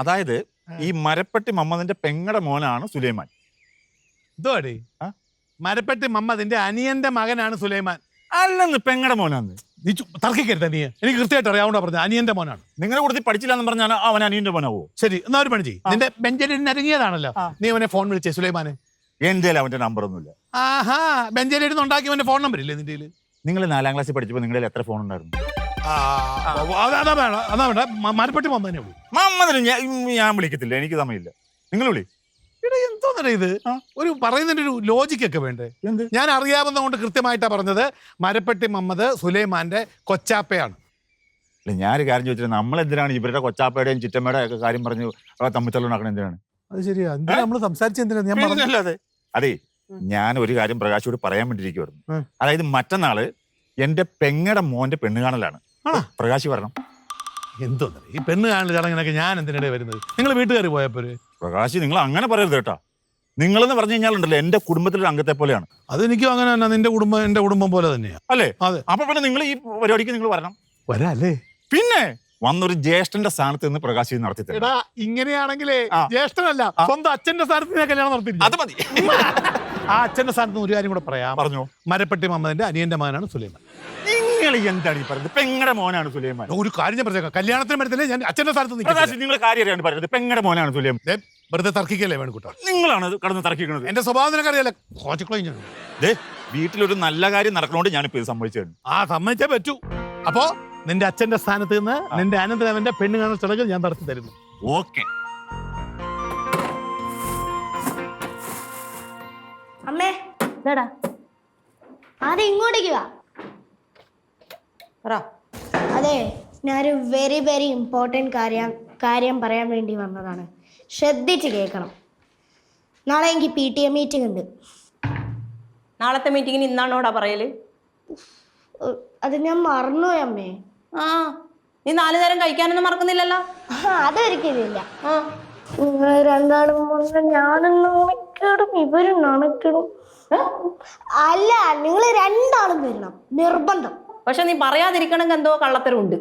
അതായത് ഈ മരപ്പെട്ടി മമ്മദിന്റെ പെങ്ങടെ മോനാണ് സുലൈമാൻ. ഇതോടി മരപ്പെട്ടി മമ്മദിന്റെ അനിയന്റെ മകനാണ് സുലൈമാൻ. അല്ലെന്ന് പെങ്ങടെ മോനാന്ന്. നീ തർക്കിക്കരുത്. നീ എനിക്ക് കൃത്യമായിട്ട് അറിയാവുന്ന പറഞ്ഞത് അനിയന്റെ മോനാണ്. നിങ്ങളുടെ കൂടുതൽ പഠിച്ചില്ലാന്ന് പറഞ്ഞാൽ അവൻ അനിയന്റെ മോനാവോ? ശരി, എന്നാ ഒരു പണി ചെയ്യും. നിന്റെ ബെഞ്ചലിന് ഇറങ്ങിയതാണല്ലോ, നീ അവനെ ഫോൺ വിളിച്ചേ സുലൈമാനെ. എന്റെ അവന്റെ നമ്പർ ഒന്നുമില്ല. ആഹാ, ബെഞ്ചലിന് ഉണ്ടാക്കി അവന്റെ ഫോൺ നമ്പർ ഇല്ലേ നിന്റെ? നിങ്ങൾ 4ാം ക്ലാസ്സിൽ പഠിച്ചപ്പോ നിങ്ങളിൽ എത്ര ഫോൺ ഉണ്ടായിരുന്നു? അതാ വേണ്ട, മരപ്പെട്ടി മമ്മനെ വിളി. മമ്മദിന് ഞാൻ വിളിക്കത്തില്ല, എനിക്ക് സമയമില്ല. നിങ്ങൾ വിളി. എന്തോന്നറിയ ഇത്? ഒരു പറയുന്നതിന്റെ ഒരു ലോജിക് ഒക്കെ വേണ്ടേ? ഞാൻ അറിയാവുന്ന കൊണ്ട് കൃത്യമായിട്ടാ പറഞ്ഞത്. മരപ്പെട്ടി മമ്മദ് സുലൈമാന്റെ കൊച്ചാപ്പയാണ്. ഞാനൊരു കാര്യം ചോദിച്ചിട്ട് നമ്മളെന്തിനാണ് ഇവരുടെ കൊച്ചാപ്പയുടെയും ചിറ്റമ്മയുടെ ഒക്കെ കാര്യം പറഞ്ഞു തമ്മിത്തല്ലുണ്ടാക്കണം? എന്തിനാണ് അത്? ശരിയാ, നമ്മൾ സംസാരിച്ച എന്തിനാ? അതെ, ഞാൻ ഒരു കാര്യം പ്രകാശോട് പറയാൻ വേണ്ടിയിരിക്കുവായിരുന്നു. അതായത് മറ്റന്നാള് എന്റെ പെങ്ങടെ മോന്റെ പെണ്ണ് കാണലാണ്. പ്രകാശ് വരണം. എന്തോന്ന ഈ പെണ്ണ് കാണൽ ചടങ്ങിനൊക്കെ ഞാൻ എന്തിനിടെ വരുന്നത്? നിങ്ങൾ വീട്ടുകാർ പോയപ്പോര്? പ്രകാശ്, നിങ്ങൾ അങ്ങനെ പറയരുത് കേട്ടാ. നിങ്ങളെന്ന് പറഞ്ഞു കഴിഞ്ഞാലുണ്ടല്ലോ എന്റെ കുടുംബത്തിലൊരു അംഗത്തെ പോലെയാണ്. അതെനിക്കും അങ്ങനെ തന്നെ. നിന്റെ കുടുംബം എന്റെ കുടുംബം പോലെ തന്നെയാ. അല്ലേ? അതെ. അപ്പൊ പിന്നെ നിങ്ങൾ ഈ പരിപാടിക്ക് നിങ്ങൾ വരണം. വരാല്ലേ? പിന്നെ വന്നൊരു ജ്യേഷ്ഠന്റെ സ്ഥാനത്ത് നിന്ന് പ്രകാശ് നടത്തി തരാം. ഇങ്ങനെയാണെങ്കിലേ ജ്യേഷ്ഠനല്ല, സ്വന്തം അച്ഛന്റെ സ്ഥാനത്ത് കല്യാണം നടത്തി. അത് മതി. ആ അച്ഛന്റെ സ്ഥാനത്ത് ഒരു കാര്യം കൂടെ പറയാം. പറഞ്ഞോ. മരപ്പെട്ടി മമ്മദിന്റെ അനിയന്റെ മകനാണ് സുലൈമാൻ. നിങ്ങൾ എന്താണ് ഈ പറയുന്നത്? പെങ്ങടെ മോനാണ് സുലൈമാൻ. ഒരു കാര്യം ഞാൻ പറഞ്ഞേക്കാം, കല്യാണത്തിന് വരത്തില്ലേ ഞാൻ അച്ഛന്റെ സ്ഥാനത്ത് പ്രകാശ്, നിങ്ങൾ കാര്യമാണ് പറയുന്നത്. പെങ്ങടെ മോനാണ് സുലൈമാൻ. വെറുതെ തർക്കിക്കല്ലേ വേണുകൂട്ടാ? നിങ്ങളാണ് കടന്ന് തർക്കിക്കുന്നത്. എന്റെ സ്വഭാവം നിനക്കറിയാലോ. വീട്ടിലൊരു നല്ല കാര്യം നടക്കണോണ്ട് ഞാനിപ്പോ ഇത് സമ്മതിച്ചു. സമ്മതിച്ചേ പറ്റൂ. അപ്പോ നിന്റെ അച്ഛന്റെ സ്ഥാനത്ത് നിന്ന് നിന്റെ അനന്തരവന്റെ പെണ്ണ് കാണുന്ന ചടങ്ങ് ഞാൻ നടത്തി തരുന്നു. ഓക്കെ. അമ്മേ, ആദ്യം ഇങ്ങോട്ടേക്ക് വാ. അതെ, ഞാനൊരു വെരി വെരി ഇമ്പോർട്ടൻറ്റ് കാര്യം പറയാൻ വേണ്ടി വന്നതാണ്. ശ്രദ്ധിച്ച് കേൾക്കണം. നാളെ എനിക്ക് PTA മീറ്റിംഗ് ഉണ്ട്. നാളത്തെ മീറ്റിങ്ങിന് ഇന്നാണോടാ പറയല്? അത് ഞാൻ മറന്നുപോയി അമ്മേ. ആ, നീ 4 നേരം കഴിക്കാനൊന്നും മറക്കുന്നില്ലല്ലോ. അതൊരിക്കലില്ല. നിങ്ങൾ രണ്ടാളും വന്ന് ഞാനും നണക്കിടും ഇവരും നണക്കിടും. അല്ല, നിങ്ങൾ രണ്ടാളും വരണം, നിർബന്ധം. പക്ഷെ നീ പറയാതിരിക്കണമെങ്കിൽ എന്തോ കള്ളത്തരമുണ്ട്.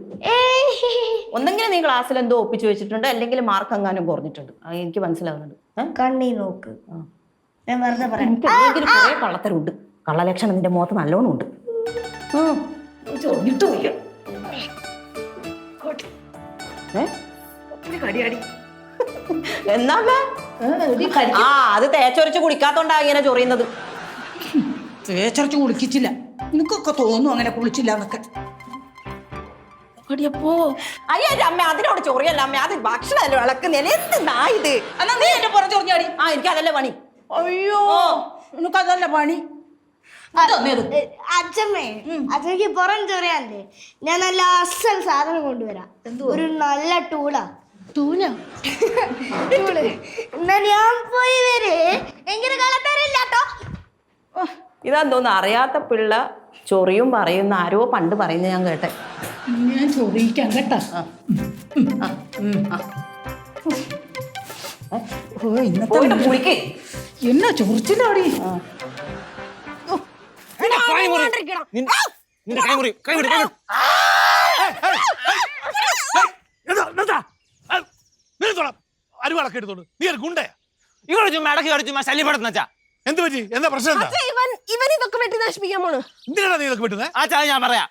ഒന്നെങ്കിലും നീ ക്ലാസ്സിൽ എന്തോ ഒപ്പിച്ചു വെച്ചിട്ടുണ്ട്, അല്ലെങ്കിൽ മാർക്ക് എങ്ങാനും കുറഞ്ഞിട്ടുണ്ട്. എനിക്ക് മനസ്സിലാവുന്നുണ്ട്. കണ്ണി നോക്ക്, ഞാൻ വെറുതെ പറയാം. എനിക്ക് കുറെ കള്ളത്തരമുണ്ട്. കള്ളലക്ഷണം നിന്റെ മുഖത്ത് നല്ലോണം ഉണ്ട്. എന്നാ ആ, അത് തേച്ചൊരച്ച് കുടിക്കാത്തോണ്ടാ ഇങ്ങനെ ചൊറിയുന്നത്. തേച്ചരച്ച് കുളിക്കിച്ചില്ല. നിനക്കൊക്കെ തോന്നും അങ്ങനെ കുളിച്ചില്ല എന്നൊക്കെ. അയ്യോ അമ്മ, അതിനോട് ചൊറിയല്ല അമ്മ, അത് ഭക്ഷണമല്ലോ ഇളക്കുന്നില്ല. എന്തിനാ ഇത്? എന്നാ നീ എന്റെ പുറം ചൊറിഞ്ഞാടി. ആ, എനിക്ക് അതല്ലേ പണി. അയ്യോ, നിനക്കതല്ല പണി. അച്ഛമ്മേ, അച്ഛക്ക് പുറം ചൊറിയാണ്ടേ ഞാൻ നല്ല അസൽ സാധനം കൊണ്ടുവരാം. ഒരു നല്ല ടൂളാ. ടൂള് എന്നാ ഞാൻ പോയി വരെ. എങ്ങനെ കളത്തറില്ലാട്ടോ. ഇതെന്തോന്ന് അറിയാത്ത പിള്ള ചൊറിയും പറയുന്ന ആരോ പണ്ട് പറയുന്നത് ഞാൻ കേട്ടെ. ഞാൻ ചൊറിയിക്കാം കേട്ടാ. ഇന്നത്തെ കുളിക്ക് എന്നാ ചൊറിച്ചില്ലാടി. അരുവാളൊക്കെ എടുത്തോണ്ട് നീ ഒരു ഗുണ്ടയാ. ഇവിടെ ചുമ്മാ ഇടയ്ക്ക് കടിച്ചു ശല്യപ്പെടുത്തുന്ന. എന്ത് പറ്റി? എന്താ പ്രശ്നം? ഇവൻ ഇതൊക്കെ വെട്ടി നശിപ്പിക്കാൻ പോണു. എന്തിനാണ് നീ ഇതൊക്കെ വെട്ടുന്നത്? ആ ഞാൻ പറയാം.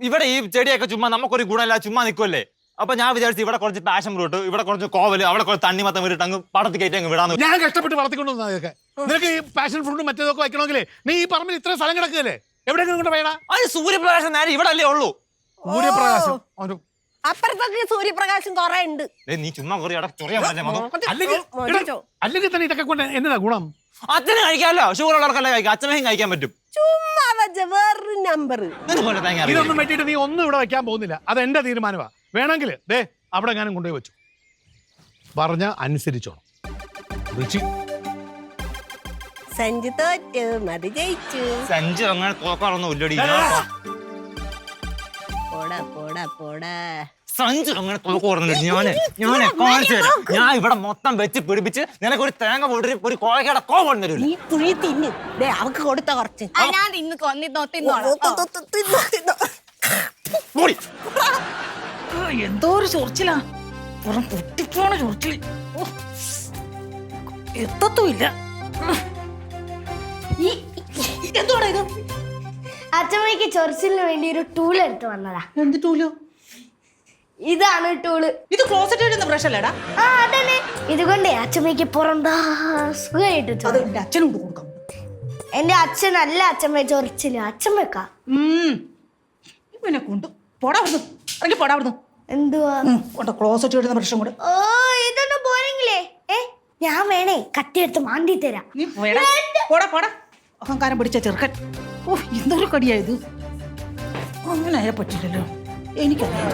ഇവിടെ ഈ ചെടിയൊക്കെ ചുമ്മാ നമുക്കൊരു ഗുണമില്ല, ചുമ്മാ നിൽക്കുമല്ലേ. അപ്പൊ ഞാൻ വിചാരിച്ചു ഇവിടെ കുറച്ച് പാഷൻ ഫ്രൂട്ട്, ഇവിടെ കുറച്ച് കോവല്, അവിടെ കുറച്ച് തണ്ണിമത്തം വീട്ടിട്ട് അങ്ങ് പടത്തി കയറ്റി അങ്ങ് വിടാന്ന്. ഞാൻ കഷ്ടപ്പെട്ട് വളർത്തിക്കൊണ്ട് വന്നതൊക്കെ. നിനക്ക് ഈ പാഷൻ ഫ്രൂട്ടും മറ്റേതൊക്കെ വയ്ക്കണമെങ്കിലേ നീ ഈ പറമ്പിൽ ഇത്ര സ്ഥലം കിടക്കുകയല്ലേ, എവിടെയെങ്കിലും കൊണ്ട് വേണം. അത് സൂര്യപ്രകാശം നേരെ ഇവിടെ അല്ലേ ഉള്ളൂ. സൂര്യപ്രകാശം അപ്പുറത്തൊക്കെ സൂര്യപ്രകാശം കുറെ ഉണ്ട്. നീ ചുമ്മാ കുറെ ചൊറിയാൻ അല്ലെങ്കിൽ തന്നെ ഇതൊക്കെ കൊണ്ട് എന്നതാ ഗുണം? അച്ഛന് കഴിക്കാമല്ലോ, ഷുഗർ ഉള്ളവർക്കല്ലേ കഴിക്കാം, അച്ഛനെയും കഴിക്കാൻ പറ്റും. ചുമ്മാ വേറൊരു നമ്പർ. ഇതൊന്നും വെട്ടിയിട്ട് നീ ഒന്നും ഇവിടെ വെക്കാൻ പോകുന്നില്ല. അത് എന്റെ തീരുമാനമാ. വേണമെങ്കിൽ ദേ അവിടെ ഞാനും കൊണ്ടുപോയി വെച്ചു. പറഞ്ഞ അനുസരിച്ചോണം. സഞ്ജു തോറ്റു, മതി ജയിച്ചു. സഞ്ജു അങ്ങനെ തോക്കാറൊന്നും ഇല്ലടി. പോടാ പോടാ പോടാ. സഞ്ജു അങ്ങനെ തോക്കോർന്നില്ല. ഞാനെ കാണിച്ചു തരാം. ഞാൻ ഇവിടെ മൊത്തം വെച്ച് പിടിപ്പിച്ച് നിനക്ക് ഒരു തേങ്ങ പൊടി ഒരു കോഴക്കട കോവന്നു തരൂ. നീ പുഴി തിന്നു. അവക്ക് കൊടുത്ത കുറച്ച് ഞാൻ തിന്നു എന്തോ ഒരു ചൊറിച്ചിലാ. പുറം പൊട്ടിപ്പോണ ചൊറിച്ചില്. ഓ, എത്തത്തുമില്ല. എന്തുവാടാ ഇത്? അച്ഛമ്മയ്ക്ക് ചൊറിച്ചിലിന് വേണ്ടി ഒരു ടൂൾ എടുത്ത് വന്നതാ. എന്ത് ടൂലോ? ഇതാണ് ടൂള്. ഇത് ക്ലോസറ്റ് ഇടുന്ന ബ്രഷ് അല്ലേടാ? ആ അതന്നെ. ഇതുകൊണ്ടേ അച്ഛമ്മയ്ക്ക് പുറന്താ സുഖമായിട്ട് അത് എന്റെ അച്ഛനോട് കൊടുക്കാം. എന്റെ അച്ഛനല്ല അച്ഛമ്മ ചൊറിച്ചില്ല, അച്ഛമ്മക്കാ. ഇവനെ കൊണ്ട് പോടാ അവിടുന്ന്, അല്ലെങ്കിൽ പോടാ അവിടുന്ന്. എന്തുവാ? കൊണ്ട ക്ലോസറ്റ് ഇടുന്ന ബ്രഷും കൂടെ. ഓ ഇതൊന്നും പോരെങ്കിലേ. ഞാൻ വേണേ കത്തിയെടുത്ത് മാന്തി തരാം. നീ പോടാ പോടാ പോടാ. അഹങ്കാരം പിടിച്ച ചെറുക്കൻ. ഓ എന്തൊരു കടിയായത്. അങ്ങനെ ആയാ പറ്റില്ലല്ലോ. എനിക്കറിയാം.